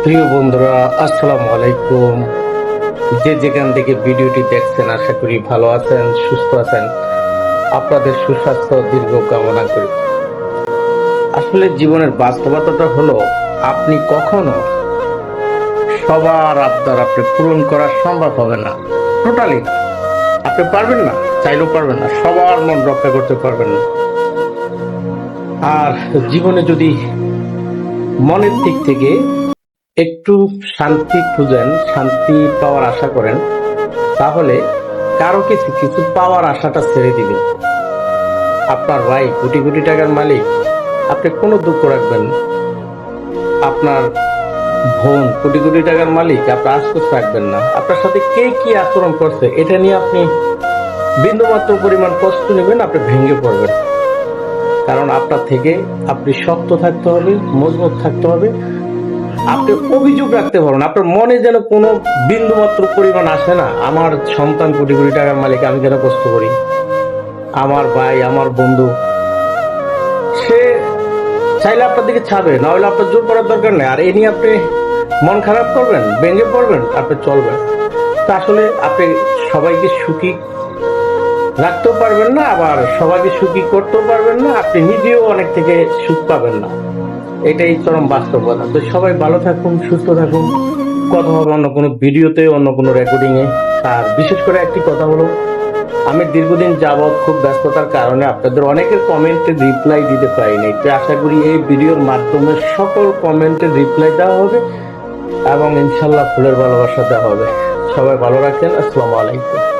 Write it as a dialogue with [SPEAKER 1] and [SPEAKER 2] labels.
[SPEAKER 1] প্রিয় বন্ধুরা, আসসালামু আলাইকুম। যে যেখান থেকে ভিডিওটি দেখছেন, আশা করি ভালো আছেন, সুস্থ আছেন। আপনাদের সুস্বাস্থ্য দীর্ঘ কামনা করি। আসলে জীবনের বাস্তবতাটা হলো, আপনি কখনো সবার আবদার আপনি পূরণ করা সম্ভব হবে না। টোটালি আপনি পারবেন না, চাইলেও পারবেন না, সবার মন রক্ষা করতে পারবেন না। আর জীবনে যদি মনের দিক থেকে একটু শান্তি খুঁজেন, শান্তি পাওয়ার আশা করেন, তাহলে কারো কিছু কিছু পাওয়ার আশাটা ছেড়ে দিবেন। আপনার ভাই কোটি কোটি টাকার মালিক, আপনি কোনো দুঃখ রাখবেন না। আপনার বোন কোটি কোটি টাকার মালিক, আপনি আফসোস রাখবেন না। আপনার সাথে কে কি আচরণ করছে এটা নিয়ে আপনি বিন্দুমাত্র পরিমাণ কষ্ট নেবেন, আপনি ভেঙে পড়বেন। কারণ আপনার থেকে আপনি শক্ত থাকতে হবে, মজবুত থাকতে হবে। আপনি অভিযোগ রাখতে পারেন, আপনার মনে যেন কোনো বিন্দুমাত্র পরিমাণ আসে না, আমার সন্তান কোটি কোটি টাকার মালিক, আমি যেন কষ্ট করি। আমার ভাই, আমার বন্ধু, সে চাইলে আপনার দিকে ছাড়বে, না হলে আপনার জোর করার দরকার নেই। আর এ নিয়ে আপনি মন খারাপ করবেন, ভেঙে পড়বেন, আপনি চলবেন। তা আসলে আপনি সবাইকে সুখী রাখতেও পারবেন না, আবার সবাইকে সুখী করতেও পারবেন না, আপনি নিজেও অনেক থেকে সুখ পাবেন না। এটাই চরম বাস্তবতা। তো সবাই ভালো থাকুন, সুস্থ থাকুন। কথা হবে অন্য কোনো ভিডিওতে, অন্য কোনো রেকর্ডিং এ। আর বিশেষ করে একটি কথা হলো, আমি দীর্ঘদিন যাবৎ খুব ব্যস্ততার কারণে আপনাদের অনেকের কমেন্টে রিপ্লাই দিতে পারিনি। তো আশা করি এই ভিডিওর মাধ্যমে সকল কমেন্টের রিপ্লাই দেওয়া হবে এবং ইনশাল্লাহ ফুলের ভালোবাসা দেওয়া হবে। সবাই ভালো রাখেন। আসসালামু আলাইকুম।